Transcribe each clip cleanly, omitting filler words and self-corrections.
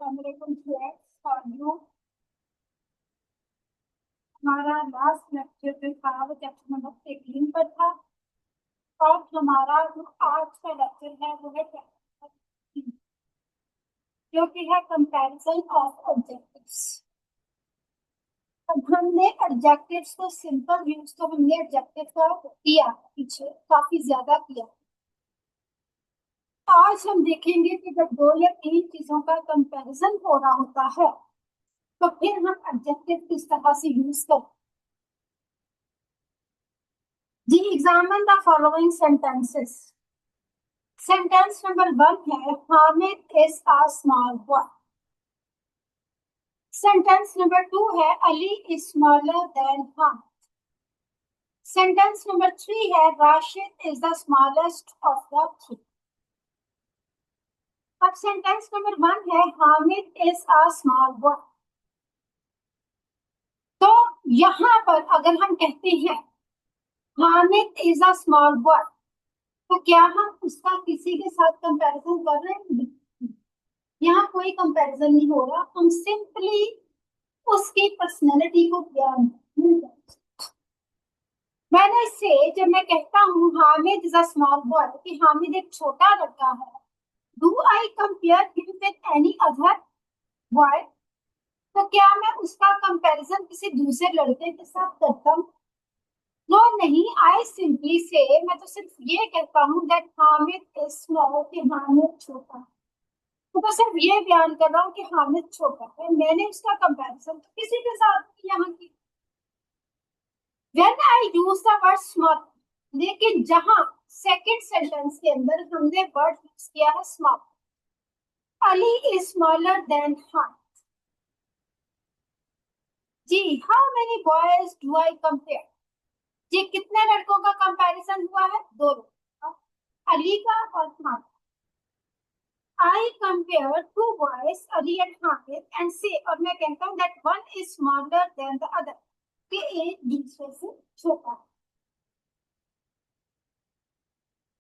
और जो हमारा लास्ट लेक्चर पे था वो चैप्टर नंबर 18 पर था और हमारा जो आज का लेक्चर है वो है चैप्टर 3 जो कि है कंपैरिजन ऑफ ऑब्जेक्टिव्स। अब हमने एडजेक्टिव्स को सिंपल यूज तो हमने एडजेक्टिव का किया पीछे काफी ज्यादा किया। आज हम देखेंगे कि जब दो या तीन चीजों का कंपैरिजन हो रहा होता है तो फिर हम एडजेक्टिव किस तरह से यूज करते हैं। जी examine the following sentences. Sentence number 1 है Hamid is a small boy. Sentence number 2 है Ali is smaller than Hamid. Sentence number 3 है Rashid is the smallest of the three. अब सेंटेंस नंबर 1 है Hamid is a small boy. तो यहाँ पर अगर हम कहते हैं Hamid is a small boy तो क्या हम उसका किसी के साथ कंपैरिजन कर रहे हैं? यहाँ कोई कंपैरिजन नहीं हो रहा, हम सिंपली उसकी पर्सनैलिटी को बयान। मैंने इससे जब मैं कहता हूँ Hamid is a small boy कि हामिद एक छोटा लड़का है, do I compare him with any other boy, तो क्या मैं उसका कंपैरिजन किसी दूसरे लड़के के साथ करता हूँ? नो नहीं, आई सिंपली से मैं तो सिर्फ ये कहता हूँ दैट हामिद इज स्मॉल कि हामिद छोटा। तो सिर्फ ये बयान कर रहा हूँ कि हामिद छोटा है, मैंने उसका कंपैरिजन तो किसी के साथ यहाँ की। When I use the word small, लेकिन जहां सेकंड सेंटेंस के अंदर हमने वर्ड यूज किया है small, Ali is smaller than Hamid. जी how many boys do I compare, जी कितने लड़कों का कंपैरिजन हुआ है? दो लोगों का, अली का और Hamid. I compare two boys, Ali and Hamid, and say, और मैं कहता हूँ that one is smaller than the other, कि एक दूसरे से छोटा है।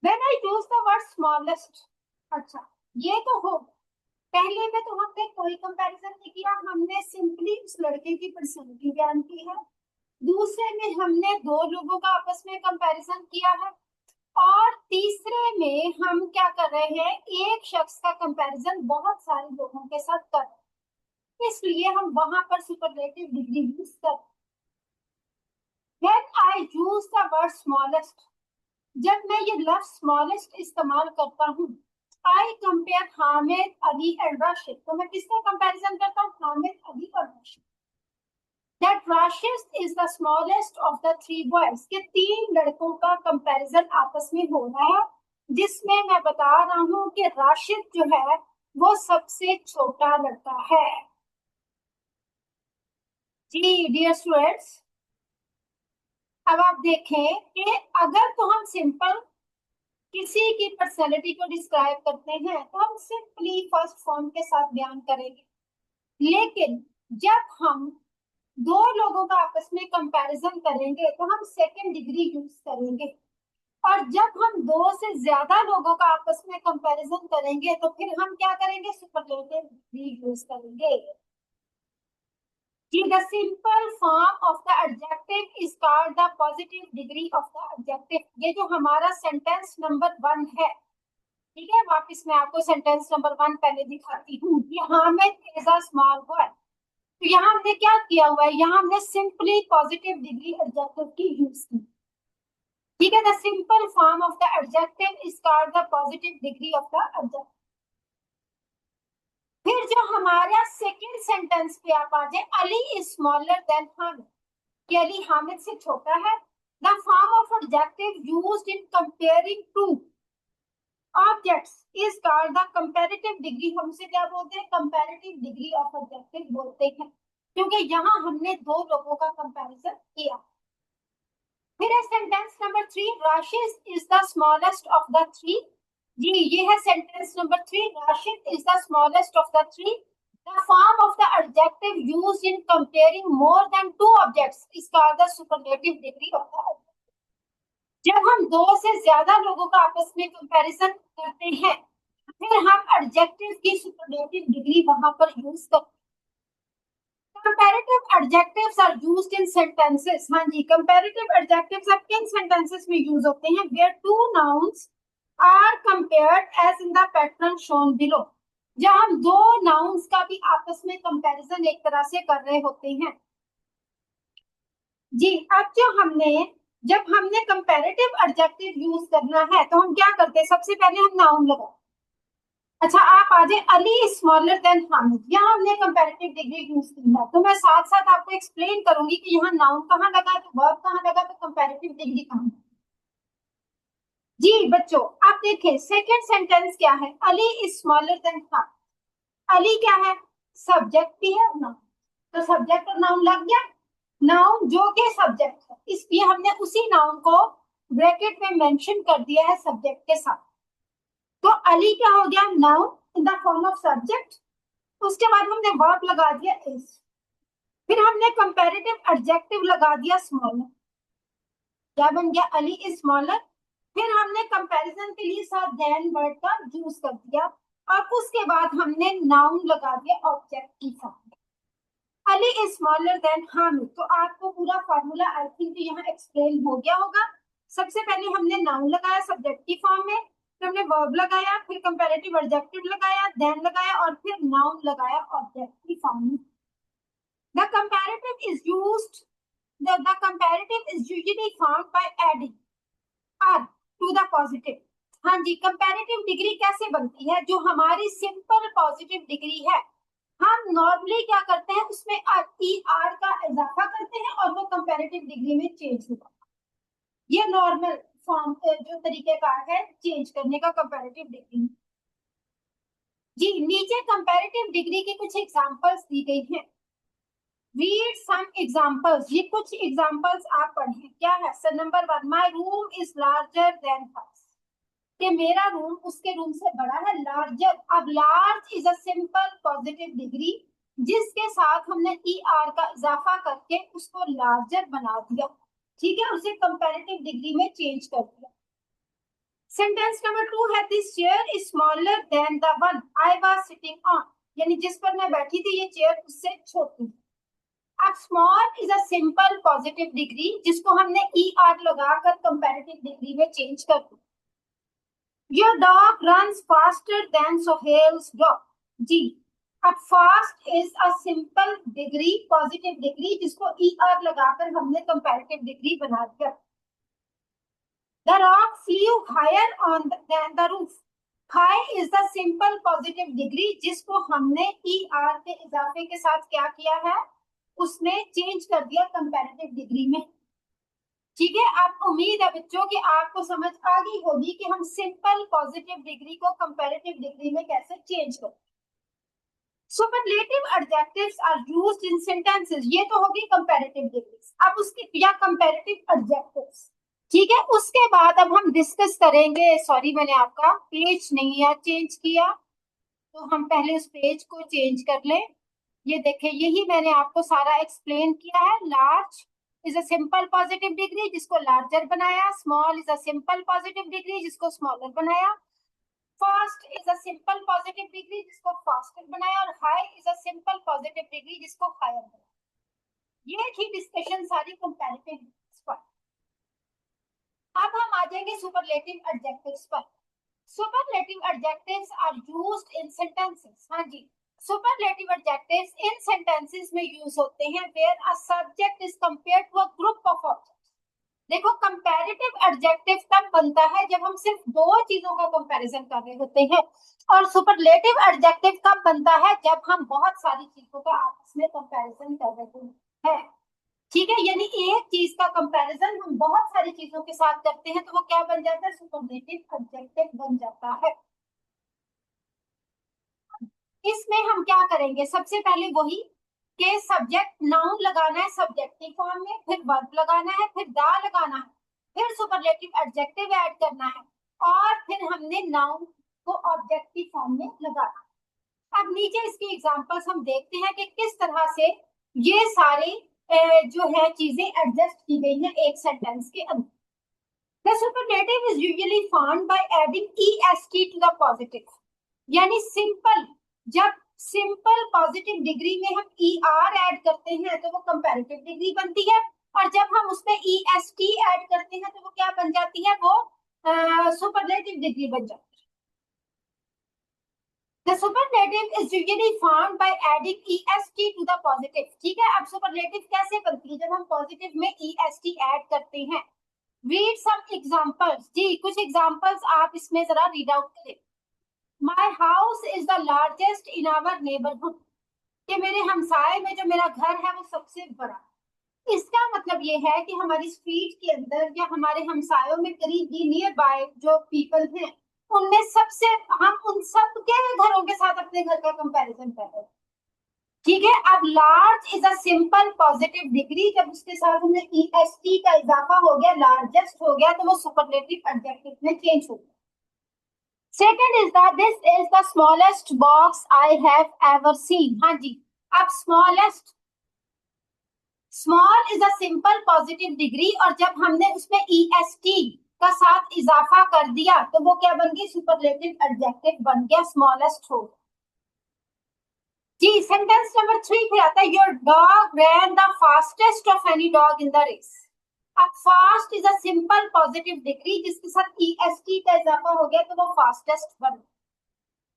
When I use the word smallest, अच्छा ये तो हो, पहले में तो हमने कोई कंपैरिजन नहीं किया, हमने सिंपली उस लड़के की पर्सनैलिटी बयान की है। दूसरे में हमने दो लोगों का आपस में कंपैरिजन किया है और तीसरे में हम क्या कर रहे हैं, एक शख्स का कंपैरिजन बहुत सारे लोगों के साथ कर रहे हैं, इसलिए हम वहां पर सुपरलेटिव डिग्री यूज कर। When I use the word smallest, जब मैं ये लफ्ज स्मॉलेस्ट इस्तेमाल करता हूँ, I compare Hamid Ali and Rashid, तो मैं किसका कंपैरिजन करता हूँ? हामिद अली और Rashid. That Rashid is the smallest of the three boys, के तीन लड़कों का कंपैरिजन आपस में हो रहा है, जिसमें मैं बता रहा हूँ कि राशिद जो है वो सबसे छोटा लड़का है। जी डियर स्टूडेंट्स, अब आप देखें कि अगर तो हम सिंपल किसी की पर्सनैलिटी को डिस्क्राइब करते हैं तो हम सिंपली फर्स्ट फॉर्म के साथ बयान करेंगे, लेकिन जब हम दो लोगों का आपस में कंपैरिजन करेंगे तो हम सेकंड डिग्री यूज करेंगे, और जब हम दो से ज्यादा लोगों का आपस में कंपैरिजन करेंगे तो फिर हम क्या करेंगे? सुपरलेटिव डिग्री यूज करेंगे। The simple form of the adjective is called the positive degree of the adjective। ये जो हमारा सेंटेंस नंबर 1 है, ठीक है, वापस मैं आपको सेंटेंस नंबर 1 पहले दिखाती हूँ। ये Hamid is a small boy, तो यहाँ हमने क्या किया हुआ है? यहाँ हमने सिंपली पॉजिटिव डिग्री एडजेक्टिव की यूज की, ठीक है। The simple form of the adjective is called the positive degree of the adjective. फिर जो हमारा सेकंड सेंटेंस पे आप आ जाए, Ali is smaller than Hamid, कि अली हामिद से छोटा है। The form of adjective used in comparing to objects is called the comparative degree. हम उसे क्या बोलते हैं? कंपैरेटिव डिग्री ऑफ एडजेक्टिव बोलते हैं, क्योंकि यहाँ हमने दो लोगों का कंपैरिजन किया। फिर है sentence number 3, Rashid is the smallest of the three. जी ये है sentence number 3, Rashid is the smallest of the three. The form of the adjective used in comparing more than two objects is called the superlative degree of the adjective. जब हम दो से ज्यादा लोगों का आपस में कंपैरिजन करते हैं फिर हम एडजेक्टिव की सुपरलेटिव डिग्री वहां पर यूज कर। Comparative adjectives are used in sentences. हाँ जी, कंपैरेटिव एडजेक्टिव्स अब किन सेंटेंसेस में यूज होते हैं? Where two nouns are compared as in the pattern shown below. जब हम दो नाउन्स का भी आपस में कंपैरिजन एक तरह से कर रहे होते हैं। जी, अब जब हमने कंपैरेटिव एडजेक्टिव यूज करना है तो हम क्या करते हैं? सबसे पहले हम नाउन लगाते। अच्छा, आप आ जाए Ali is smaller than Hamid, यहाँ हमने कंपैरेटिव डिग्री यूज की है, तो मैं साथ साथ आपको एक्सप्लेन करूंगी कि यहाँ नाउन कहाँ लगा, तो वर्ब कहाँ लगा, तो कंपैरेटिव डिग्री कहाँ। जी बच्चों, आप देखें सेकंड सेंटेंस क्या है? Ali is smaller than Hamid. Ali क्या है? सब्जेक्ट भी है और नाउन, तो सब्जेक्ट और नाउन लग गया। नाउन जो कि सब्जेक्ट है, इसलिए हमने उसी नाउन को ब्रैकेट में मेंशन कर दिया है सब्जेक्ट के साथ। तो अली क्या हो गया? Noun in the form of subject. उसके बाद हमने वर्ब लगा दिया इज, फिर हमने कंपैरेटिव एडजेक्टिव लगा दिया स्मॉलर। क्या बन गया? Ali is smaller. फिर हमने कंपैरिजन के लिए साथ देन वर्ड का यूज कर दिया, और उसके बाद हमने नाउन लगा दिया ऑब्जेक्ट की form. Ali is smaller than Hamid. तो आपको पूरा फार्मूला आई थिंक यहाँ एक्सप्लेन हो गया होगा। सबसे पहले हमने नाउन लगाया सब्जेक्ट की फॉर्म में, फिर हमने वर्ब लगाया, फिर कंपैरेटिव एडजेक्टिव लगाया, देन लगाया, और फिर नाउन लगाया ऑब्जेक्ट की फॉर्म में। The comparative is used. The comparative is usually found by adding r to the positive. हाँ जी, कंपैरेटिव डिग्री कैसे बनती है? जो हमारी सिंपल पॉजिटिव डिग्री है, हम नॉर्मली क्या करते हैं? उसमें er का इजाफा करते हैं और वो कंपैरेटिव डिग्री में चेंज होता है। ये नॉर्मल फॉर्म जो तरीकेकार है चेंज करने का कंपैरेटिव डिग्री। जी, नीचे कंपैरेटिव डिग्री के कुछ एग्जांपल्स दी गई हैं। Read some examples. ये कुछ एग्जांपल्स आप पढ़ें। क्या है? Sir number 1, my room is larger than hers, कि मेरा रूम उसके रूम से बड़ा है। लार्जर, अब large is a simple positive degree जिसके साथ हमने er का इजाफा करके उसको लार्जर बना दिया। ठीक है, उसे कंपैरेटिव डिग्री में चेंज कर दिया। सेंटेंस नंबर 2 है this chair is smaller then the one I was sitting on, यानी जिस पर मैं बैठी थी ये चेयर उससे छोटी है। अब small is a simple positive degree जिसको हमने er लगाकर कंपैरेटिव डिग्री में चेंज कर दिया। Your dog runs faster than Sohail's dog. जी, अब fast is a simple degree positive degree जिसको er लगाकर हमने कंपैरेटिव डिग्री बना दिया। The rock flew higher on than the roof. High is the simple positive degree जिसको हमने er के इजाफे के साथ क्या किया है? उसमें चेंज कर दिया कंपैरेटिव डिग्री में। ठीक है, आप उम्मीद है बच्चों कि आपको समझ आ गई होगी कि हम सिंपल पॉजिटिव डिग्री को कंपैरेटिव डिग्री में कैसे चेंज करें। Superlative adjectives are used in sentences. ये तो होगी कंपैरेटिव डिग्रीज। अब उसके या कंपैरेटिव एडजेक्टिव्स। ठीक है, उसके बाद अब हम डिस्कस करेंगे। सॉरी, मैंने आपका पेज नहीं यार चेंज किया, तो हम पहले उस पेज को चेंज कर लें। ये देखें, यही मैंने आपको सारा एक्सप्लेन किया है। Large is a simple positive degree जिसको लार्जर बनाया, small is a simple positive degree जिसको स्मॉलर बनाया, fast is a simple positive degree जिसको फास्टर बनाया, और high is a simple positive degree जिसको हायर बनाया। ये थी डिस्कशन सारी कंपैरेटिव पर। अब हम आ जाएंगे सुपरलेटिव एडजेक्टिव्स पर। Superlative adjectives are used in sentences. हाँ जी, सुपरलेटिव एडजेक्टिव्स इन सेंटेंसेस में यूज होते हैं where a subject is compared to a group of objects. देखो, कंपैरेटिव एडजेक्टिव तब बनता है जब हम सिर्फ दो चीजों का कंपैरिजन कर रहे होते हैं, और सुपरलेटिव एडजेक्टिव कब बनता है? जब हम बहुत सारी चीजों का आपस में कंपैरिजन कर रहे हैं। ठीक है, यानी एक चीज का कंपैरिजन हम बहुत सारी चीजों के साथ करते हैं तो वो क्या बन जाता है? सुपरलेटिव एडजेक्टिव बन जाता है। इसमें हम क्या करेंगे? सबसे पहले वही के सब्जेक्ट नाउन लगाना है सब्जेक्ट की फॉर्म में, फिर वर्ब लगाना है, फिर दा लगाना है, फिर सुपरलेटिव एडजेक्टिव ऐड करना है, और फिर हमने नाउन को ऑब्जेक्ट की फॉर्म में लगाना है। अब नीचे इसकी एग्जांपल्स हम देखते हैं कि किस तरह से ये सारे जो है चीजें एडजस्ट की गई हैं एक सेंटेंस के अंदर। The superlative is usually found by adding est to the positive, यानी सिंपल जब सिंपल पॉजिटिव डिग्री में हम ई आर ऐड करते हैं तो वो कंपैरेटिव डिग्री बनती है, और जब हम उसमें ई एस टी ऐड करते हैं तो वो क्या बन जाती है, वो सुपरलेटिव डिग्री बन जाती है। The superlative is usually formed by adding est to the positive. ठीक है, अब सुपरलेटिव कैसे बनती है, जब हम पॉजिटिव में est ऐड करते हैं। Read some examples. जी, कुछ एग्जांपल्स आप इसमें जरा रीड आउट करें। My house is the largest in our neighborhood. कि मेरे हमसाए में जो मेरा घर है वो सबसे बड़ा। इसका मतलब ये है कि हमारी स्ट्रीट के अंदर या हमारे हमसायों में करीबी नियर बाय जो पीपल हैं उनमें सबसे, हम उन सब के घरों के साथ अपने घर का कंपैरिजन कर रहे हैं। ठीक है, अब large is a simple positive degree, जब उसके साथ हमने ई एस टी का इजाफा हो गया, लार्जेस्ट हो गया, तो वो सुपरलेटिव एडजेक्टिव में चेंज हो गया। Second is that this is the smallest box I have ever seen. हाँ जी, अब smallest, small is a simple positive degree, और जब हमने उसमें ई एस टी का साथ इजाफा कर दिया तो वो क्या बन गई, सुपरलेटिव एडजेक्टिव बन गया, स्मॉलेस्ट हो। जी, सेंटेंस नंबर 3 पे आता है your dog ran the fastest of any dog in the race. अब fast is a simple positive degree, जिसके साथ ई एस टी का इजाफा हो गया तो वो फास्टेस्ट बन।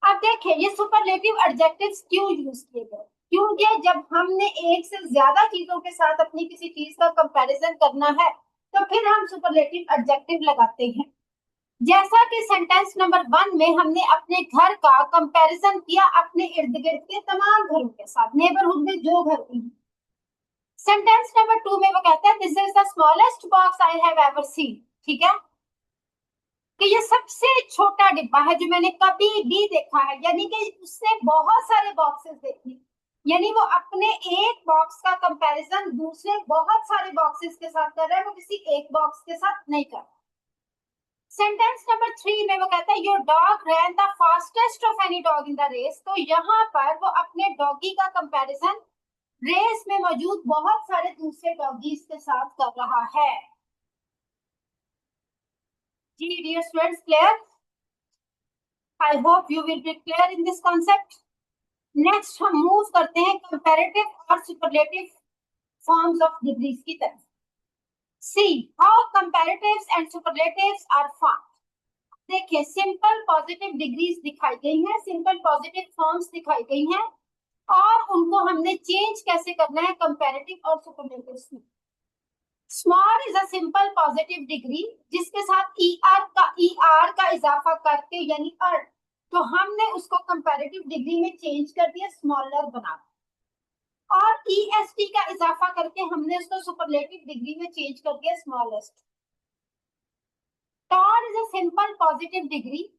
अब देखिए ये सुपरलेटिव एडजेक्टिव्स क्यों यूज किए गए, क्योंकि जब हमने एक से ज्यादा चीजों के साथ अपनी किसी चीज का कंपैरिजन करना है तो फिर हम सुपरलेटिव एडजेक्टिव लगाते हैं। जैसा कि सेंटेंस नंबर 1 में हमने अपने घर का कंपैरिजन किया अपने इर्द गिर्द के तमाम घरों के साथ, नेबरहुड में जो घर भी। सेंटेंस नंबर 2 में वो कहता है this is the smallest box I have ever seen. ठीक है, कि ये सबसे छोटा डिब्बा है जो मैंने कभी भी देखा है, यानी कि उसने बहुत सारे बॉक्सेस देखे, यानी वो अपने एक बॉक्स का कंपैरिजन दूसरे बहुत सारे बॉक्सेस के साथ कर रहा है, वो किसी एक बॉक्स के साथ नहीं कर रहा। सेंटेंस नंबर 3 में वो कहता है your dog ran the fastest of any dog in the race. तो यहाँ पर वो अपने डॉगी का कंपैरिजन रेस में मौजूद बहुत सारे दूसरे डॉगीज के साथ कर रहा है। जी dear students, clear? I hope you will be clear in this concept. Next हम मूव करते हैं कंपैरेटिव और सुपरलेटिव फॉर्म्स ऑफ डिग्रीज की तरफ। See how comparatives and superlatives are formed. देखिए सिंपल पॉजिटिव डिग्रीज दिखाई गई हैं, सिंपल पॉजिटिव फॉर्म्स दिखाई गई हैं, और उनको हमने चेंज कैसे करना है कंपैरेटिव और सुपरलेटिव्स में। Small is a simple positive degree, जिसके साथ ई आर का इजाफा करके यानी अर, तो हमने उसको कंपैरेटिव डिग्री में चेंज कर दिया, स्मॉलर बना, और ई एस टी का इजाफा करके हमने उसको सुपरलेटिव डिग्री में चेंज कर दिया, smallest. Tall is a simple positive degree,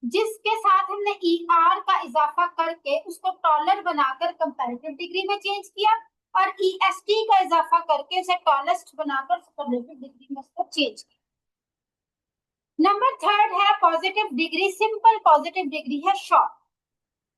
जिसके साथ हमने ई आर का इजाफा करके उसको टॉलर बनाकर कंपैरेटिव डिग्री में चेंज किया, और ई एस टी का इजाफा करके उसे टॉलेस्ट बनाकर सुपरलेटिव डिग्री में उसको चेंज किया। नंबर 3 है positive degree, simple positive degree है शॉर्ट,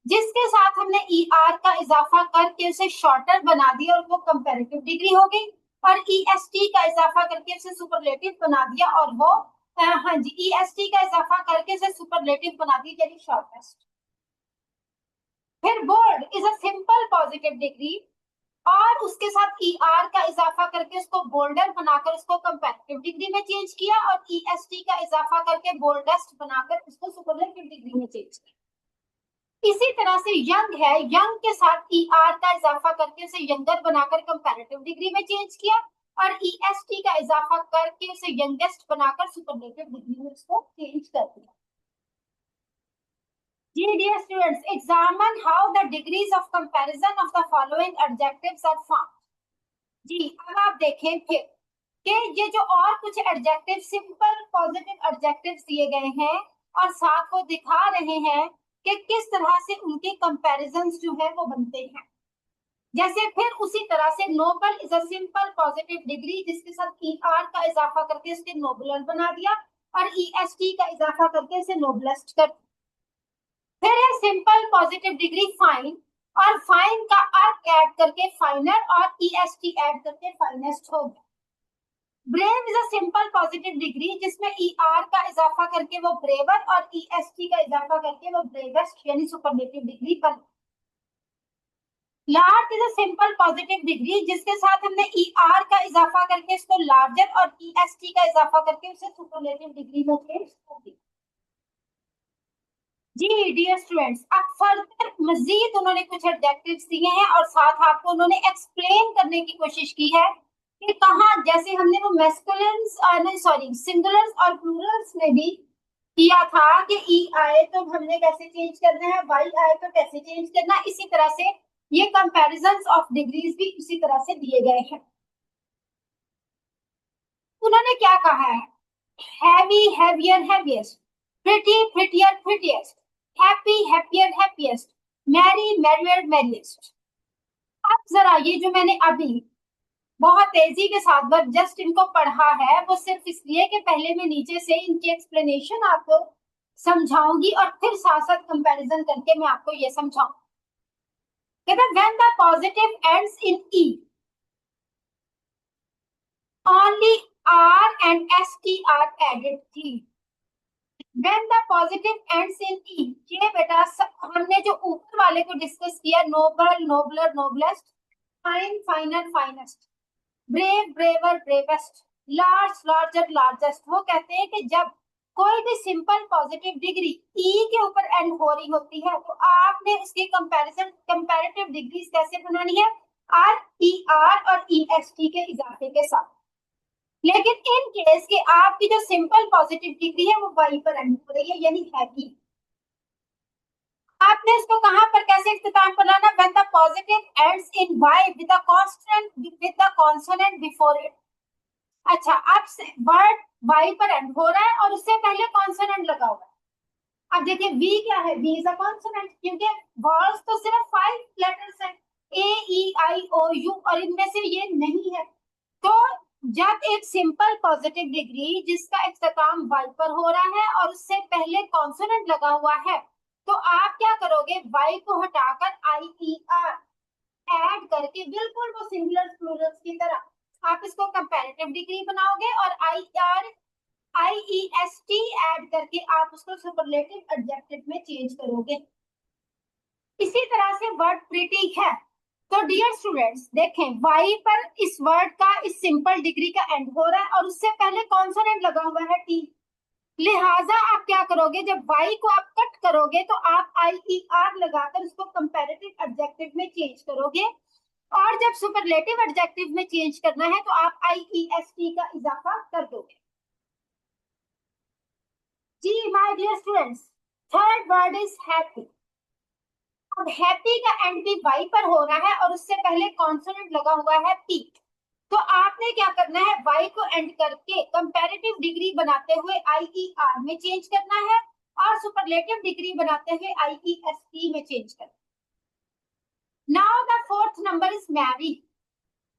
जिसके साथ हमने ई आर का इजाफा करके उसे शॉर्टर बना दिया और वो कंपैरेटिव डिग्री हो गई, और ई एस टी का इजाफा करके उसे सुपरलेटिव बना दिया और वो हाँ जी, ई एस टी का इजाफा करके उसे सुपरलेटिव बना दिया यानी शॉर्टेस्ट। फिर bold is a simple positive degree, और उसके साथ ई आर का इजाफा करके उसको बोल्डर बनाकर उसको कंपैरेटिव डिग्री में चेंज किया, और ई एस टी का इजाफा करके बोल्डेस्ट बनाकर उसको सुपरलेटिव डिग्री में चेंज किया। इसी तरह से यंग है, यंग के साथ ई आर का इजाफा करके उसे यंगर बनाकर कंपैरेटिव डिग्री में चेंज किया, और ई एस टी का इजाफा करके उसे यंगेस्ट बनाकर सुपरलेटिव डिग्री में उसको चेंज कर दिया। Dear students, examine how the degrees of comparison of the following adjectives are found. जी, अब आप देखें फिर कि ये जो और कुछ एडजेक्टिव सिंपल पॉजिटिव एडजेक्टिव्स दिए गए हैं और साथ वो दिखा रहे हैं कि किस तरह से उनके कंपैरिजंस जो है वो बनते हैं। जैसे फिर उसी तरह से noble is a simple positive degree, जिसके साथ ई आर का इजाफा करके इसके नोबलर बना दिया, और ई एस टी का इजाफा करके इसे नोबलेस्ट कर। फिर है सिंपल पॉजिटिव डिग्री फाइन, और फाइन का अर्थ ऐड करके फाइनर और ई एस टी ऐड करके फाइनेस्ट हो गया। Brave is a simple positive degree जिसमें ER का इजाफा करके वो ब्रेवर और EST का इजाफा करके वो ब्रेवेस्ट यानी सुपरलेटिव डिग्री बन। Large is a simple positive degree जिसके साथ हमने ER का इजाफा करके इसको लार्जर और EST का इजाफा करके उसे सुपरलेटिव डिग्री में चेंज कर दी। जी डियर स्टूडेंट्स, अब फर्दर मजीद उन्होंने कुछ एडजेक्टिव्स दिए हैं और साथ आपको उन्होंने एक्सप्लेन करने की कोशिश की है कि कहाँ, जैसे हमने वो मैस्कुलिन्स नहीं सॉरी सिंगुलर्स और प्लूरल्स में भी किया था कि ई आए तो हमने कैसे चेंज करना है, वाई आए तो कैसे चेंज करना है, इसी तरह से ये कंपैरिजंस ऑफ डिग्रीज भी उसी तरह से दिए गए हैं। उन्होंने क्या कहा है, heavy heavier heaviest, pretty prettier prettiest, happy happier happiest, merry merrier merriest. अब जरा ये जो मैंने अभी बहुत तेजी के साथ बस जस्ट इनको पढ़ा है वो सिर्फ इसलिए कि पहले मैं नीचे से इनकी एक्सप्लेनेशन आपको समझाऊंगी और फिर साथ साथ कंपैरिजन करके मैं आपको ये समझाऊं। कहते हैं when the positive ends in E only R and ST are added थी। When the positive ends in E, ये बेटा हमने जो ऊपर वाले को डिस्कस किया, noble nobler noblest, fine finer finest, brave braver bravest, large larger largest, वो कहते हैं कि जब कोई भी सिंपल पॉजिटिव डिग्री E के ऊपर एंड हो रही होती है तो आपने उसकी कंपैरिजन कंपैरेटिव डिग्रीज कैसे बनानी है, RER और EST के इजाफे के साथ। लेकिन इन केस के आपकी जो सिंपल पॉजिटिव डिग्री है वो वाई पर एंड हो रही है यानी हैवी, आपने इसको कहां पर कैसे इख्तिताम पर लाना, when the positive ends in Y with the constant with the consonant before it. अच्छा, अब वर्ड वाई पर एंड हो रहा है और उससे पहले कॉन्सोनेंट लगा हुआ है। अब देखिए वी क्या है, वी इज अ कॉन्सोनेंट क्योंकि वर्ड्स तो सिर्फ 5 लेटर्स हैं, AEIOU, और इनमें से ये नहीं है। तो जब एक सिंपल पॉजिटिव डिग्री जिसका इख्तिताम वाई पर हो रहा है और उससे पहले कॉन्सोनेंट लगा हुआ है तो आप क्या करोगे, वाई को हटाकर IER ऐड करके बिल्कुल वो सिंगुलर प्लूरल्स की तरह आप इसको कंपैरेटिव डिग्री बनाओगे और IEST ऐड करके आप उसको सुपरलेटिव एडजेक्टिव में चेंज करोगे। इसी तरह से वर्ड प्रिटी है। तो डियर स्टूडेंट्स देखें, वाई पर इस वर्ड का इस सिंपल डिग्री का एंड हो रहा है और उससे पहले कॉन्सोनेंट लगा हुआ है टी, लिहाजा आप क्या करोगे, जब वाई को आप कट करोगे तो आप IER लगाकर उसको कंपैरेटिव एडजेक्टिव में चेंज करोगे और जब सुपरलेटिव एडजेक्टिव में चेंज करना है तो आप IEST का इजाफा कर दोगे। जी my dear students, third word is happy. अब हैप्पी का एंड भी वाई पर हो रहा है और उससे पहले कॉन्सोनेंट लगा हुआ है पी, तो आपने क्या करना है, वाई को एंड करके कंपैरेटिव डिग्री बनाते हुए IER में चेंज करना है और सुपरलेटिव डिग्री बनाते हुए IEST में चेंज करना। Now the fourth number is merry.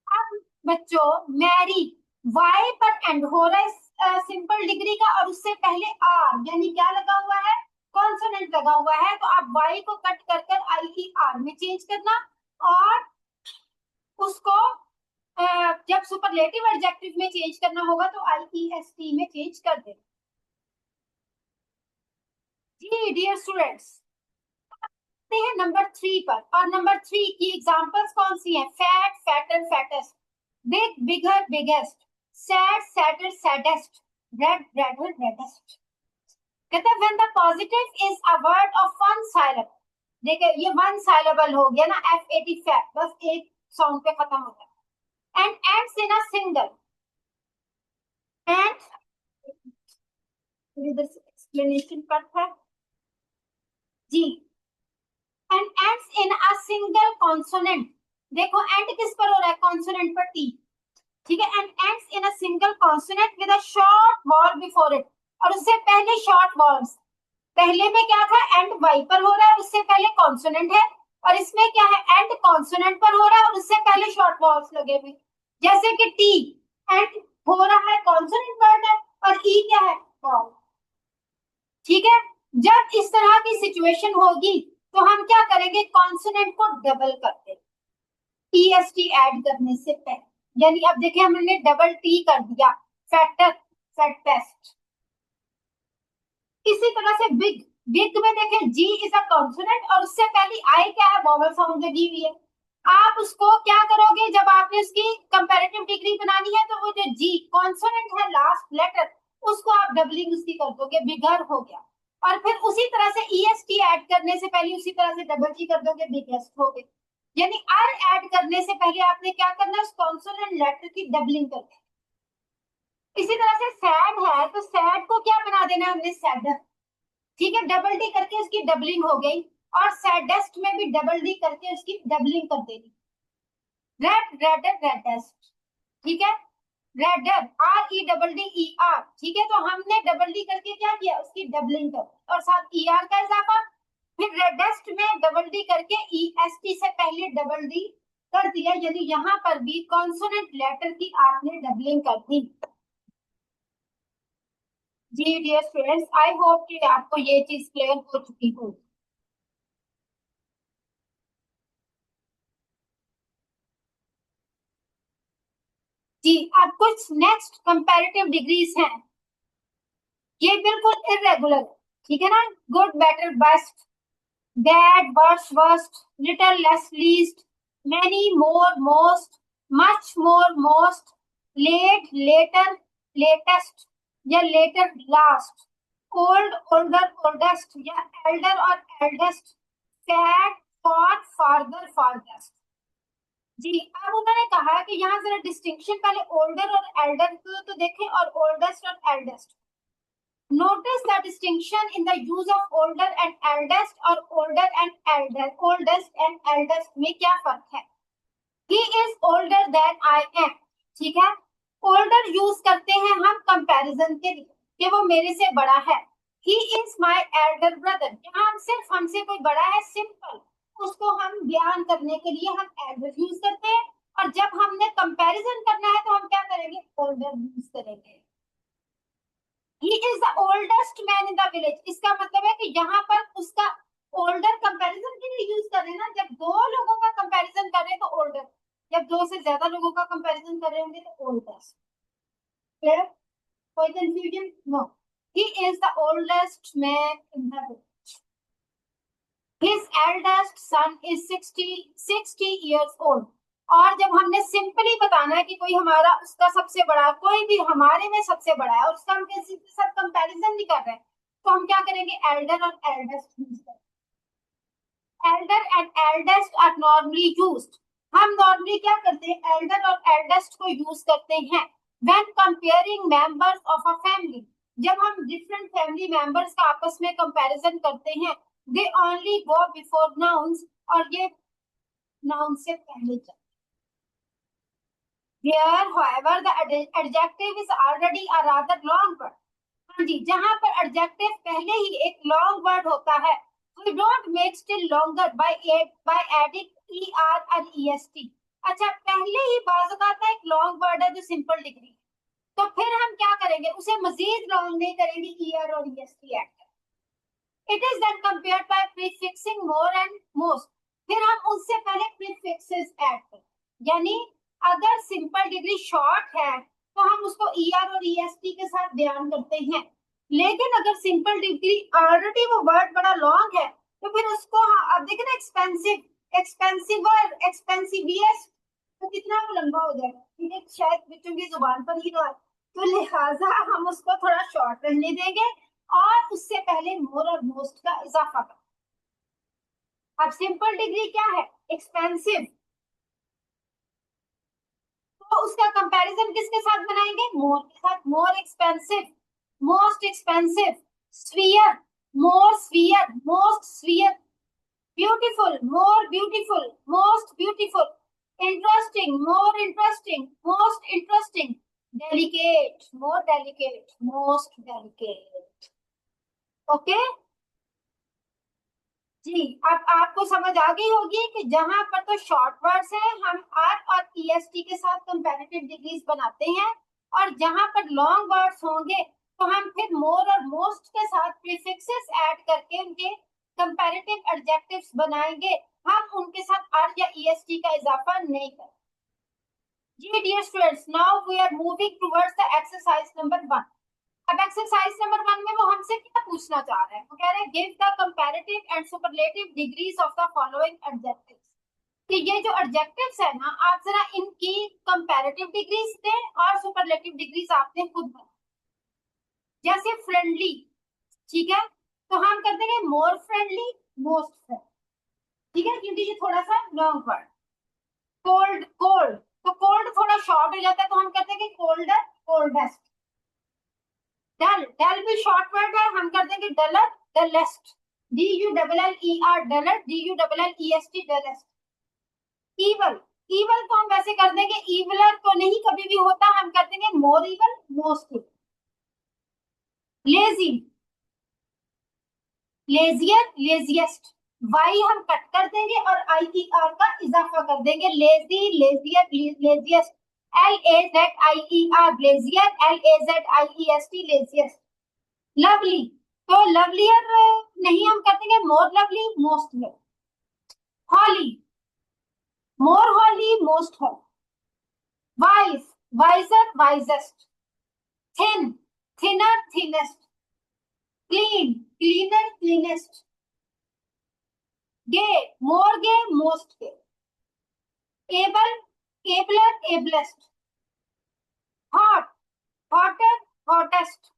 अब बच्चों मैरी वाई पर एंड हो रहा है सिंपल डिग्री का और उससे पहले आर यानी क्या लगा हुआ है, कॉन्सोनेंट लगा हुआ है, तो आप वाई को कट कर कर IER में चेंज करना और उसको जब सुपरलेटिव एडजेक्टिव में चेंज करना होगा तो IEST में चेंज कर देना। जी डियर स्टूडेंट्स, हैं नंबर 3 पर, और नंबर 3 की एग्जांपल्स कौन सी हैं, fat fatter fattest, big bigger biggest, sad sadder saddest, red redder reddest. कहते हैं when the positive is a word of one syllable, देखिए ये वन साइलेबल हो गया ना, FAT फैट, बस एक साउंड पे खत्म हो गया, and ends in a single, and इधर से एक्सप्लेनेशन पर था जी, and ends in a single consonant, देखो एंड किस पर हो रहा है, कॉन्सोनेंट पर टी, ठीक है, and ends in a single consonant with a short wall before it, और उससे पहले शॉर्ट वॉल्स, पहले में क्या था एंड वाई पर हो रहा है, उससे पहले कॉन्सोनेंट है, और इसमें क्या है एंड कॉन्सोनेंट पर हो रहा है और उससे पहले शॉर्ट वॉल्स लगे हुए, जैसे कि टी एंड हो रहा है कॉन्सोनेंट वर्ड है और ई क्या है वॉल, ठीक है। जब इस तरह की सिचुएशन होगी तो हम क्या करेंगे, कॉन्सोनेंट को डबल करते EST ऐड करने से पहले, यानी अब देखें हमने डबल टी कर दिया, फैटर, फैटेस्ट। इसी तरह से बिग, बिग में देखें जी इज अ कॉन्सोनेंट और उससे पहले आई क्या है, वॉवल साउंड लगी हुई है। आप उसको क्या करोगे, जब आपने उसकी कंपैरेटिव डिग्री बनानी है तो वो जो जी कॉन्सोनेंट है लास्ट लेटर, उसको आप डबलिंग उसकी कर दोगे, बिगर हो गया। और फिर उसी तरह से ईएसटी ऐड करने से पहले उसी तरह से डबल जी कर दोगे, बिगेस्ट हो गए। यानी आर ऐड करने से पहले आपने क्या करना है, उस कॉन्सोनेंट लेटर की डबलिंग कर देनी। इसी तरह से सैड है तो सैड को क्या बना देना है हमने, सैडर। ठीक है, डबल डी करके उसकी डबलिंग हो गई। और सैडेस्ट में भी डबल डी करके उसकी डबलिंग कर देनी। Red, redder, reddest. ठीक है, redder, R E double D E R. ठीक है, तो हमने डबल डी करके क्या किया, उसकी डबलिंग कर और साथ ई आर का इजाफा। फिर रेडेस्ट में डबल डी करके ई एस टी से पहले डबल डी कर दिया, यानी यहाँ पर भी कॉन्सोनेंट लेटर की आपने डबलिंग कर दी। जी डियर स्टूडेंट्स, आई होप कि आपको ये चीज क्लियर हो चुकी हो। जी, अब कुछ नेक्स्ट कंपैरेटिव डिग्रीज हैं, ये बिल्कुल इरेगुलर, ठीक है ना। Good, better, best, bad, worse, worst, little, less, least, many, more, most, much more, most, late, later, latest या later, last, old, older, oldest या एल्डर और eldest, sad, far, farther, farthest. जी, अब उन्होंने कहा कि यहाँ जरा डिस्टिंक्शन पहले ओल्डर और एल्डर तो देखें, और ओल्डेस्ट और eldest. Notice the distinction in the use of older and eldest और older and elder, oldest and eldest में क्या फर्क है। He is older than I am, ठीक है। ओल्डर यूज करते हैं हम कंपैरिजन के लिए कि वो मेरे से बड़ा है। He is my elder brother, यहाँ हम सिर्फ हमसे कोई बड़ा है, सिंपल, उसको हम बयान करने के लिए हम एल्डर यूज करते हैं। और जब हमने कंपैरिजन करना है तो हम क्या करेंगे, ओल्डर यूज करेंगे। ही is the oldest man in the village, इसका मतलब है कि यहाँ पर उसका ओल्डर कंपैरिजन के लिए यूज कर रहे हैं ना। जब दो लोगों का कंपैरिजन कर रहे हैं तो ओल्डर, जब दो से ज्यादा लोगों का कंपैरिजन कर रहे होंगे तो ओल्डेस्ट। क्लियर, कोई confusion, no. He is the oldest man in the village, his eldest son is 60 years old। और जब हमने सिंपली बताना है कि कोई हमारा उसका सबसे बड़ा, कोई भी हमारे में सबसे बड़ा है और उसका हम किसी के साथ कंपैरिजन नहीं कर रहे हैं, तो हम क्या करेंगे, एल्डर और एल्डेस्ट यूज करेंगे। Elder and eldest are normally used, हम नॉर्मली क्या करते हैं, एल्डर और एल्डेस्ट को यूज करते हैं when comparing members of a family, जब हम डिफरेंट फैमिली मेंबर्स का आपस में कंपैरिजन करते हैं। They only go before nouns, और ये नाउन से पहले चलते। Here, however, the adjective is already a rather long word. हाँ जी, जहाँ पर adjective पहले ही एक long word होता है, we don't make still longer by adding er and est। अच्छा, पहले ही बाज़ का एक long word है जो simple degree, तो फिर हम क्या करेंगे, उसे मजीद long नहीं करेंगे, er और est add. It is then compared by prefixing more and most, फिर हम उससे पहले prefixes ऐड करें। यानी अगर सिंपल डिग्री शॉर्ट है तो हम उसको ईआर और ईएसटी के साथ बयान करते हैं, लेकिन अगर सिंपल डिग्री ऑलरेडी वो वर्ड बड़ा लॉन्ग है तो फिर उसको, अब देखें ना, एक्सपेंसिव, एक्सपेंसिवर, एक्सपेंसिवियस्ट, तो कितना वो लंबा हो जाएगा, ठीक है, शायद बच्चों की जुबान पर ही ना है, तो लिहाजा हम उसको थोड़ा शॉर्ट रहने देंगे और उससे पहले मोर और मोस्ट का इजाफा कर। अब सिंपल डिग्री क्या है, एक्सपेंसिव, तो उसका कंपैरिजन किसके साथ बनाएंगे, मोर के साथ। More expensive, most expensive, sphere, more sphere, most sphere, beautiful, more beautiful, most beautiful, interesting, more interesting, most interesting, delicate, more delicate, most delicate. Okay जी, अब आपको समझ आ गई होगी कि जहां पर तो शॉर्ट वर्ड्स है हम आर और ईएसटी के साथ कंपैरेटिव डिग्रीज बनाते हैं, और जहां पर लॉन्ग वर्ड्स होंगे तो हम फिर मोर और मोस्ट के साथ प्रीफिक्सेस ऐड करके उनके कंपैरेटिव एडजेक्टिव्स बनाएंगे। हम उनके साथ आर या ईएसटी का इजाफा नहीं करेंगे। जी dear students, now we are moving towards the exercise number 1। अब एक्सरसाइज नंबर 1 में वो हमसे क्या पूछना चाह रहे हैं? वो कह रहे हैं give the comparative and superlative degrees of the following adjectives. कि ये जो एडजेक्टिव्स है ना, आप जरा इनकी कंपैरेटिव डिग्रीज दें और सुपरलेटिव डिग्रीज आपने खुद बनाई। जैसे फ्रेंडली, ठीक है, तो हम कर देंगे मोर फ्रेंडली, मोस्ट फ्रेंडली, ठीक है, क्योंकि ये थोड़ा सा लॉन्ग वर्ड। कोल्ड, कोल्ड, तो कोल्ड थोड़ा शॉर्ट हो जाता है, तो हम कहते हैं कि कोल्डर, कोल्डेस्ट। डल, डल भी शॉर्ट वर्ड है, हम कर देंगे dollar, dullest. D U double L E R dollar, D U double L E S T dullest. Evil, evil को हम वैसे कर देंगे, ईवलर तो नहीं कभी भी होता, हम कर देंगे more evil, most evil. Lazy, lazier, laziest. Y हम कट कर देंगे और आई ई आर का इजाफा कर देंगे, lazy, lazier, laziest. L A Z I E R lazier, L A Z I E S T laziest. Lovely, तो लवलियर नहीं, हम कर देंगे more lovely, most lovely. Holy, more holy, most holy. Wise, wiser, wisest. Thin, thinner, thinnest. Clean, cleaner, cleanest. Gay, more gay, most gay. Able, abler, ablest. Hot, hotter, hottest.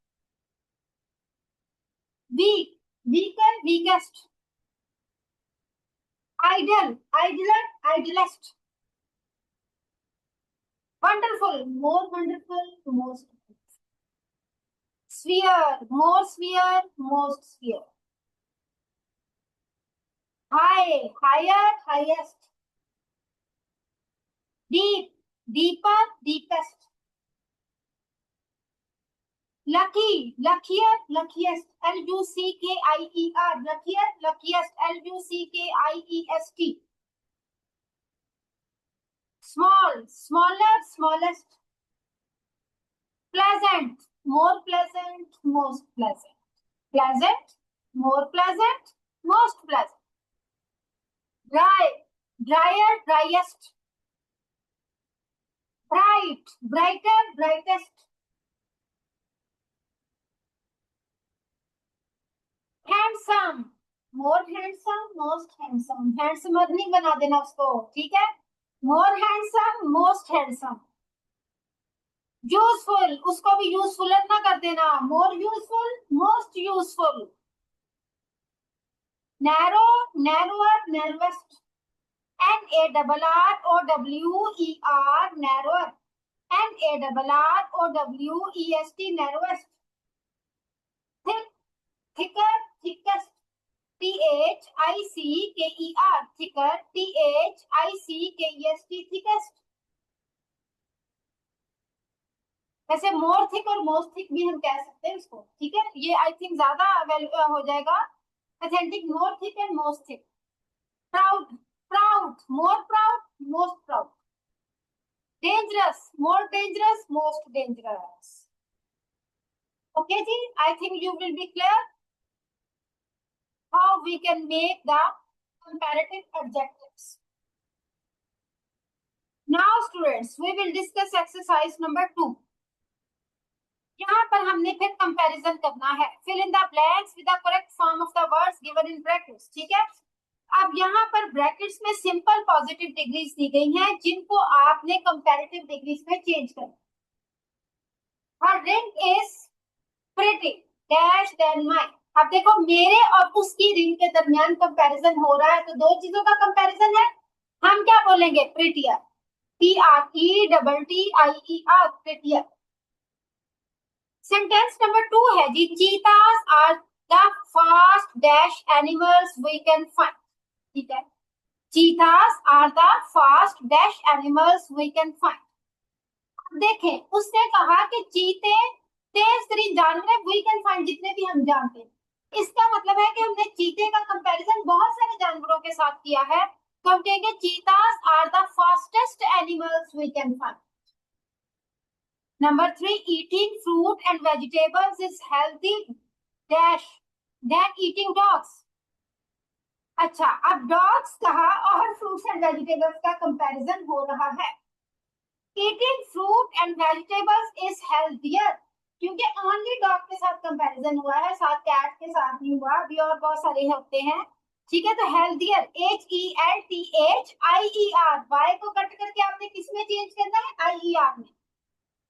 Weak, weaker, weakest. Idle, idler, idlest. Wonderful, more wonderful, most. Sphere, more sphere, most sphere. High, higher, highest. Deep, deeper, deepest. Lucky, luckier, luckiest. Lucker, luckier, luckiest. Luckest. Small, smaller, smallest. Pleasant, more pleasant, most pleasant. Pleasant, more pleasant, most pleasant. Dry, drier, driest. Bright, brighter, brightest. Handsome, more handsome, most handsome. Handsome नहीं बना देना उसको, ठीक है? More handsome, most handsome. Useful, उसको भी useful ना कर देना, more useful, most useful. Narrow, narrower, narrowest. NARROWER, narrower. NARROWEST, narrowest. Thick, thicker, thickest. THICKER, thicker. THICKEST, thickest. वैसे मोर थिक और मोस्ट थिक भी हम कह सकते हैं उसको, ठीक है? ये आई थिंक ज्यादा हो जाएगा authentic, more thick and most thick. Proud, proud, more proud, most proud. Dangerous, more dangerous, most dangerous. Okay ji, I think you will be clear how we can make the comparative adjectives. Now students, we will discuss exercise number 2. यहाँ पर हमने फिर comparison करना है। Fill in the blanks with the correct form of the words given in brackets, ठीक है? अब यहाँ पर ब्रैकेट्स में सिंपल पॉजिटिव डिग्रीज दी गई हैं, जिनको आपने कंपैरेटिव डिग्रीज में चेंज करना। Her ring is pretty dash than mine. अब देखो, मेरे और उसकी रिंग के दरमियान कंपैरिजन हो रहा है, तो दो चीजों का कंपैरिजन है। हम क्या बोलेंगे? Prettier, PRETTIER, prettier. Sentence number 2 है जी, cheetahs are the fast dash animals we can find, ठीक है? Cheetahs are the fast dash animals we can find. देखें, उसने कहा कि चीते तेज तरीन जानवर है, वी कैन फाइंड, जितने भी हम जानते हैं। इसका मतलब है कि हमने चीते का कंपैरिजन बहुत सारे जानवरों के साथ किया है, तो हम कहेंगे cheetahs are the fastest animals we can find. Number 3, eating fruit and vegetables is healthy dash than eating dogs. अच्छा, अब डॉग्स कहा और फ्रूट्स एंड वेजिटेबल्स का कंपैरिजन हो रहा है। Eating fruit and vegetables is healthier, क्योंकि ओनली डॉग के साथ कंपैरिजन हुआ है, साथ कैट के साथ नहीं हुआ, अभी और बहुत सारे होते हैं, ठीक है। तो हेल्थियर, HELTHIER, वाई को कट करके आपने किस में चेंज करना है, IER में।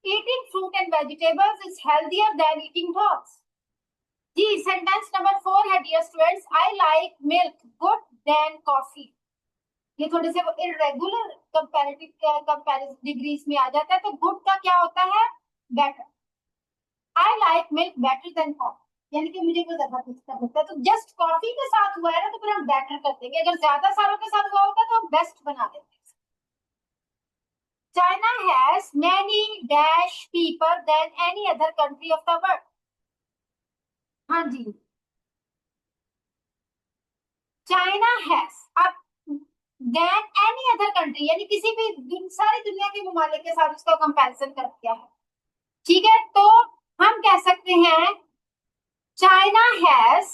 Eating fruit and vegetables is healthier than eating dogs. जी, सेंटेंस नंबर 4 है dear students, I like milk good than coffee. ये थोड़े से इरेगुलर कंपैरिजन डिग्रीज में आ जाता है, तो गुड का क्या होता है, बेटर। आई like milk better than coffee, यानी कि मुझे कोई ज्यादा कुछ कर सकता है, तो जस्ट कॉफी के साथ हुआ है ना, तो फिर हम बेटर कर देंगे, अगर ज्यादा सारों के साथ हुआ होता तो हम बेस्ट बना देंगे। China has many dash people than any other country of the world. हाँ जी, चाइना हैज, अब देन एनी अदर कंट्री, यानी किसी भी सारी दुनिया के ममालिक के साथ उसका कंपैरिजन कर दिया है, ठीक है। तो हम कह सकते हैं चाइना हैज,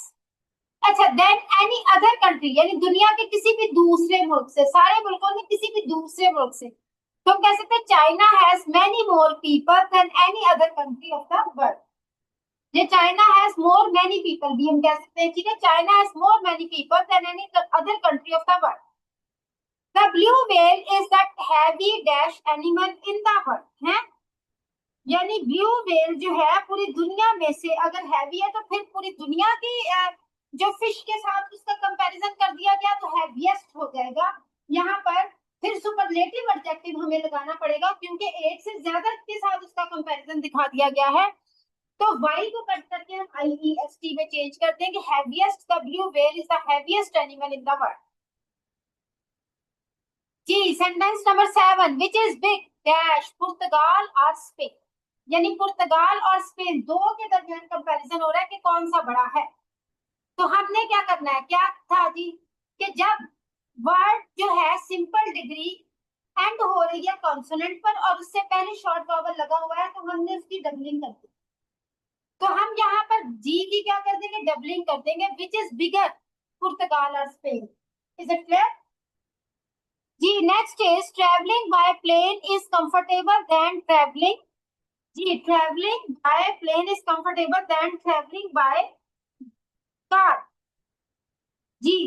अच्छा, देन एनी अदर कंट्री, यानी दुनिया के किसी भी दूसरे मुल्क से, सारे मुल्कों में किसी भी दूसरे मुल्क से, तो हम कह सकते हैं China has many more people than any other country of the world. ये China has more many people भी हम कह सकते हैं, ठीक है। China has more many people than any other country of the world. The blue whale is the heavy dash animal in the world, है, यानी ब्लू व्हेल जो है पूरी दुनिया में से अगर हैवी है तो फिर पूरी दुनिया की जो फिश के साथ उसका कंपैरिजन कर दिया गया तो हैवीएस्ट हो जाएगा। यहाँ पर फिर सुपरलेटिव एडजेक्टिव हमें लगाना पड़ेगा, क्योंकि एक से ज्यादा के साथ उसका कंपैरिजन दिखा दिया गया है, तो वाई को कट करके हम IEST में चेंज कर देंगे, heaviest, the blue whale is the heaviest animal in the world. जी, sentence number 7, which is big dash Portugal और स्पेन, यानी पुर्तगाल और स्पेन दो के दरमियान कंपैरिजन हो रहा है कि कौन सा बड़ा है। तो हमने क्या करना है, क्या था जी, कि जब वर्ड जो है सिंपल डिग्री एंड हो रही है कॉन्सोनेंट पर और उससे पहले शॉर्ट वॉवल लगा हुआ है, तो हमने उसकी डबलिंग कर दी। तो हम यहाँ पर जी की क्या कर देंगे, डबलिंग कर देंगे, विच इज बिगर पुर्तगाल और स्पेन। इज इट क्लियर जी? Next is travelling by plane is comfortable than travelling, जी, travelling by plane is comfortable than travelling by car. जी,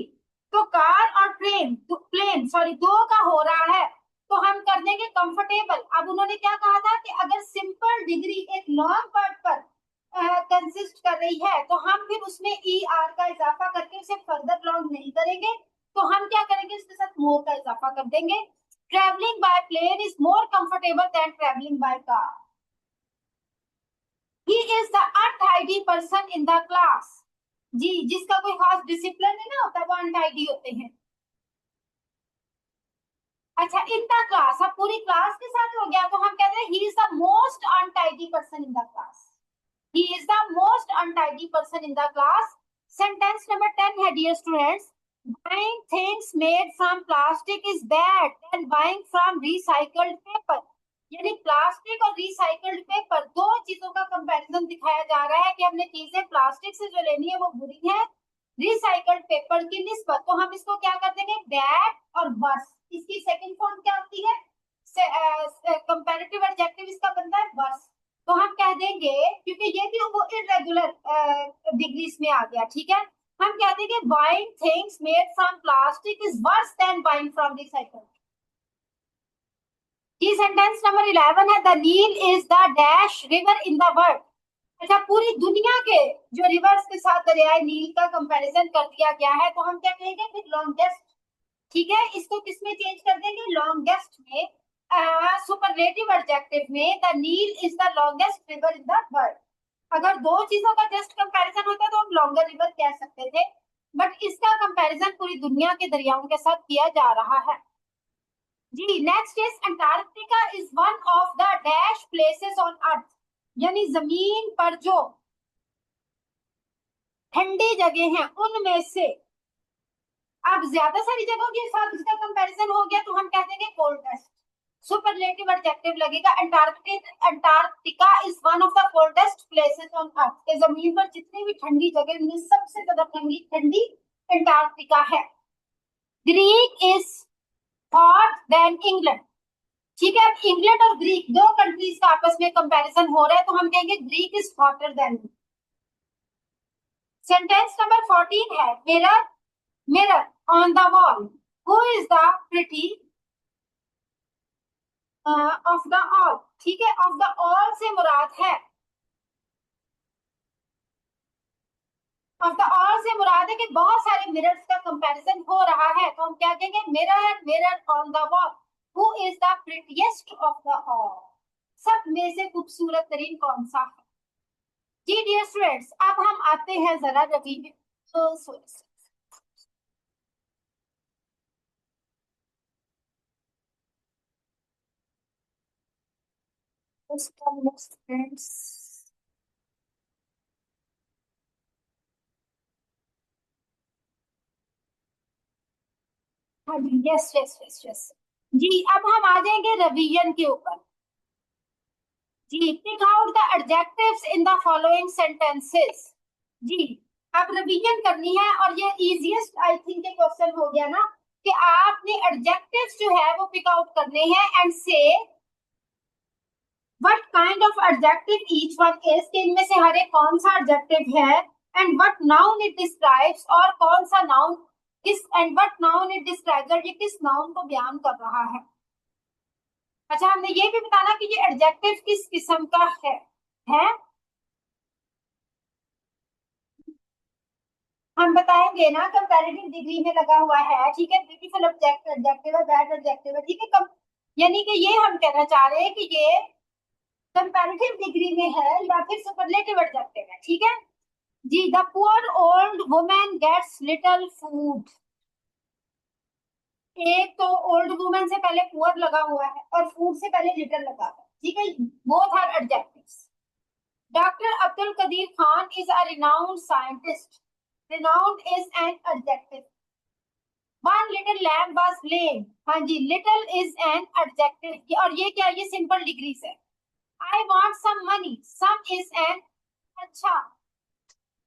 तो कार और प्लेन सॉरी दो का हो रहा है, तो हम कर देंगे कंफर्टेबल। अब उन्होंने क्या कहा था कि अगर सिंपल डिग्री एक लॉन्ग वर्ड पर कंसिस्ट कर रही है तो हम फिर उसमें ER का इजाफा करके उसे फर्दर लॉन्ग नहीं करेंगे, तो हम क्या करेंगे, इसके साथ मोर का इजाफा कर देंगे। Travelling by plane is more comfortable than travelling by car. He is the untidy person in the class, जी, जिसका कोई खास डिसिप्लिन नहीं ना होता वो अनटाइडी होते हैं। अच्छा, इन द क्लास, अब पूरी क्लास के साथ हो गया, तो हम कहते हैं ही is the most untidy person in the class, he is the most untidy person in the class. Sentence number 10 है dear students, buying things made from plastic is bad than buying from recycled paper, यानी plastic और recycled paper दो चीजों का comparison दिखाया जा रहा है कि हमने चीजें प्लास्टिक से जो लेनी है वो बुरी है, रिसाइकल्ड पेपर की निस्बत, तो हम इसको क्या कर देंगे, बैड और वर्स। इसकी सेकंड फॉर्म क्या होती है, कंपैरेटिव एडजेक्टिव इसका बनता है वर्स, तो हम कह देंगे, क्योंकि ये भी वो इरेगुलर डिग्रीज में आ गया, ठीक है, हम कह देंगे buying things made from plastic is worse than buying from recycled. ये सेंटेंस नंबर 11 है, the Nile is the dash river in the world. अच्छा, पूरी दुनिया के जो रिवर्स के साथ दरियाए नील का कंपैरिजन कर दिया गया है, तो हम क्या कहेंगे, फिर लॉन्गेस्ट, ठीक है, इसको किस में चेंज कर देंगे, लॉन्गेस्ट में, सुपरलेटिव एडजेक्टिव में, the Nile is the longest river in the world. अगर दो चीजों का जस्ट कंपैरिजन होता तो हम लॉन्गर रिवर कह सकते थे, बट इसका कंपैरिजन पूरी दुनिया के दरियाओं के साथ किया जा रहा है। जी, next is Antarctica is one of the dash places on earth, यानी जमीन पर जो ठंडी जगह हैं उनमें से, अब ज्यादा सारी जगहों के साथ इसका कंपैरिजन हो गया तो हम कह देंगे कोल्डेस्ट, सुपरलेटिव एडजेक्टिव लगेगा, Antarctica is one of the coldest places on अर्थ, के जमीन पर जितनी भी ठंडी जगह उनमें सबसे ज्यादा ठंडी अंटार्कटिका है। Greek is hot than England, ठीक है, अब इंग्लैंड और ग्रीक दो कंट्रीज का आपस में कंपैरिजन हो रहा है, तो हम कहेंगे Greek is hotter then. Sentence number 14 है, mirror mirror on the wall, who is the pretty of the all. ठीक है, ऑफ द ऑल से मुराद है, ऑफ द ऑल से मुराद है कि बहुत सारे मिरर्स का कंपैरिजन हो रहा है, तो हम क्या कहेंगे, mirror mirror on the wall, who is the prettiest of the all, सब में से खूबसूरत तरीन कौन सा है। जी डियर स्टूडेंट्स, अब हम आते हैं जरा रवि में। तो स्टूडेंट्स, हाँ जी, यस यस यस यस जी, अब हम आ जाएंगे रिवीजन के ऊपर। जी, pick out the adjectives in the following sentences. जी, अब रिवीजन करनी है, और ये इजीएस्ट आई थिंक के क्वेश्चन हो गया ना, कि आपने एडजेक्टिव्स जो है वो पिक आउट करने हैं एंड से what kind of adjective each one is, कि इनमें से हर एक कौन सा एडजेक्टिव है, and what noun it describes, और कौन सा नाउन किस, and what noun it describes, और ये किस नाउन को बयान कर रहा है। अच्छा, हमने ये भी बताना कि ये एडजेक्टिव किस किस्म का है हम बताएंगे ना, कंपैरेटिव डिग्री में लगा हुआ है। ठीक है, ब्यूटीफुल ऑब्जेक्ट एडजेक्टिव है, बैड एडजेक्टिव है। ठीक है, कम यानी कि ये हम कहना चाह रहे हैं कि ये कंपैरेटिव डिग्री में है या फिर सुपरलेटिव एडजेक्टिव है। ठीक है जी, the poor old women gets little food. एक तो ओल्ड वुमेन से पहले पुअर लगा हुआ है और फूड से पहले लिटिल लगा है। ठीक है, both are adjectives. Doctor Abdul Qadeer Khan is a renowned scientist, renowned is an adjective. One little lamb was lame, हाँ जी, लिटिल इज एन एडजेक्टिव, और ये क्या, ये सिंपल डिग्रीज है। I want some money, some is an, अच्छा,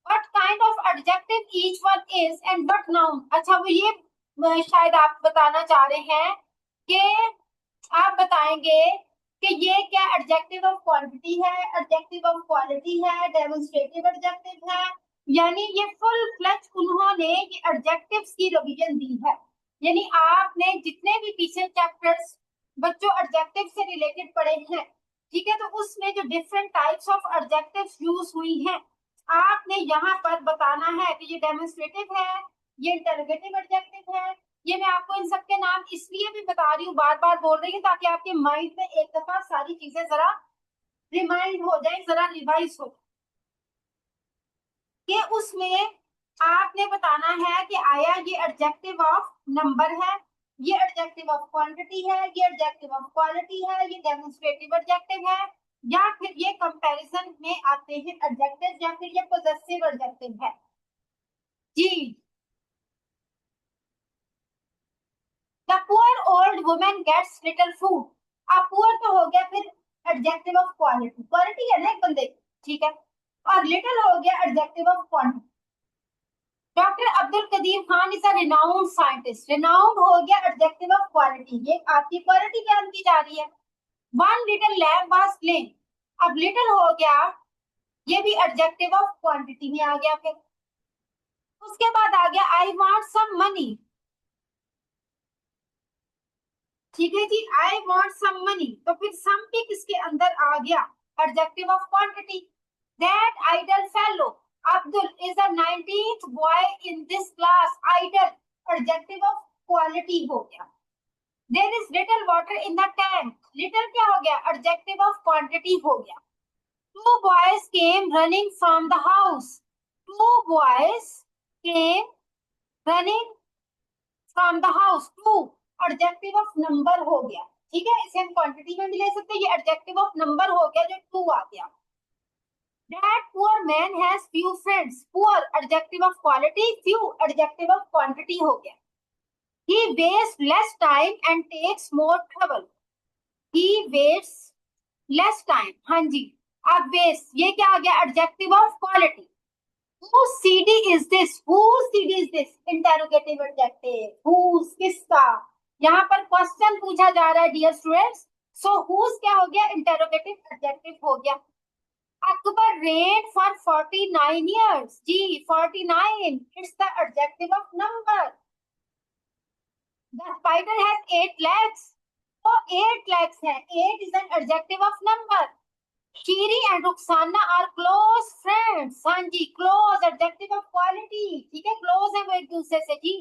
what kind of adjective each one is and what noun, अच्छा वो ये शायद आप बताना चाह रहे हैं कि आप बताएंगे कि ये क्या एडजेक्टिव ऑफ क्वांटिटी है, एडजेक्टिव ऑफ क्वालिटी है, डेमोन्स्ट्रेटिव एडजेक्टिव है, यानी ये फुल फ्लेज उन्होंने ये एडजेक्टिव्स की रिवीजन दी है। यानी आपने जितने भी पीछे चैप्टर्स बच्चों एडजेक्टिव से रिलेटेड पढ़े हैं, ठीक है, तो उसमें जो different types of adjectives use हुई हैं, आपने यहाँ पर बताना है कि ये डेमोन्स्ट्रेटिव है, ये इंटरोगेटिव एडजेक्टिव है। ये मैं आपको इन सबके नाम इसलिए भी बता रही हूँ, बार बार बोल रही हूँ, ताकि आपके माइंड में एक दफा सारी चीजें जरा रिमाइंड हो जाए, जरा रिवाइज हो कि उसमें आपने बताना है कि आया ये एडजेक्टिव ऑफ नंबर है, ये एडजेक्टिव ऑफ क्वांटिटी है, ये एडजेक्टिव ऑफ क्वालिटी है, ये डेमोन्स्ट्रेटिव एडजेक्टिव है, या फिर ये कंपैरिजन में आते हैं एडजेक्टिव, या फिर ये पॉजेसिव एडजेक्टिव है। जी, the poor old women gets little food, अब पुअर तो हो गया, फिर एडजेक्टिव ऑफ क्वालिटी, क्वालिटी है ना एक बंदे की, ठीक है, और लिटिल हो गया adjective of quantity. Doctor Abdul Qadeer Khan is a renowned scientist, renowned हो गया एडजेक्टिव ऑफ क्वालिटी, ये आपकी क्वालिटी बयान की जा रही है। One little lamb was slain, अब लिटिल हो गया, ये भी एडजेक्टिव ऑफ क्वांटिटी में आ गया। फिर उसके बाद आ गया आई वांट सम मनी, ठीक है जी, आई वांट सम मनी, तो फिर सम भी किसके अंदर आ गया, adjective of quantity. That idle fellow, Abdul is the 19th boy in this class, idle adjective of quality हो गया। There is little water in the tank, little क्या हो गया, एडजेक्टिव ऑफ क्वांटिटी हो गया। Two boys came running from the house, two boys came running from the house, two adjective of number हो गया। ठीक है, इसे हम क्वांटिटी में भी ले सकते हैं, ये एडजेक्टिव ऑफ नंबर हो गया जो टू आ गया। That poor man has few friends, poor adjective of quality, few adjective of quantity हो गया। he wastes less time and takes more trouble, he wastes less time, हाँ जी, अब waste ये क्या आ गया, adjective of quality. whose cd is this, whose cd is this, interrogative adjective, whose किसका, यहाँ पर क्वेश्चन पूछा जा रहा है डियर स्टूडेंट्स सो whose क्या हो गया, इंटेरोगेटिव एडजेक्टिव हो गया। Akbar reigned for 49 years, ji 49, it's the adjective of number। the spider has 8 legs, तो 8 legs है, 8 is an adjective of number। Shiri and Rukhsana are close friends, हाँ जी, क्लोज एडजेक्टिव ऑफ क्वालिटी, ठीक है, क्लोज है वो एक दूसरे से जी।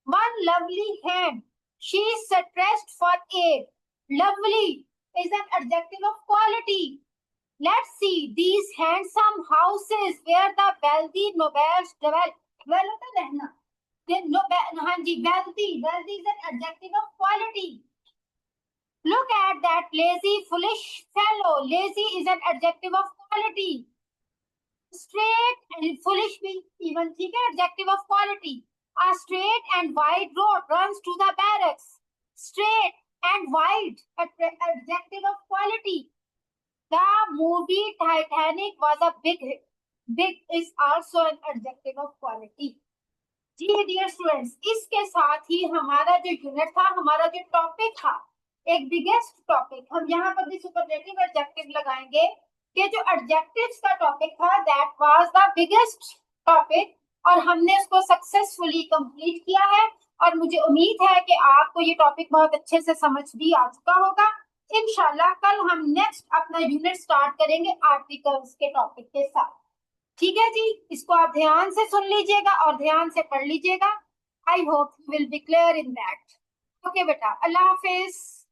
One lovely hand, she is stressed for eight, lovely is an adjective of quality. Let's see these handsome houses where the wealthy nobles dwell, dwell होता है रहना, हाँ जी, wealthy, wealthy is an adjective of quality. Look at that lazy, foolish fellow. Lazy is an adjective of quality. Straight and foolish भी even ठीक है, adjective of quality. A straight and wide road runs to the barracks. Straight and wide, adjective of quality. The movie Titanic was a big hit. Big is also an adjective of quality. जी dear students, इसके साथ ही हमारा जो unit था, हमारा जो topic था, एक बिगेस्ट टॉपिक, हम यहाँ पर भी सुपरलेटिव एडजेक्टिव लगाएंगे कि जो एडजेक्टिव्स का टॉपिक था that was the biggest topic, और हमने उसको सक्सेसफुली कंप्लीट किया है। और मुझे उम्मीद है कि आपको ये टॉपिक बहुत अच्छे से समझ भी आ चुका होगा। इंशाल्लाह कल हम नेक्स्ट अपना यूनिट स्टार्ट करेंगे आर्टिकल्स के टॉपिक के साथ। ठीक है जी, इसको आप ध्यान से सुन लीजिएगा और ध्यान से पढ़ लीजिएगा। आई hope you will be clear in that. Okay बेटा, अल्लाह हाफिज।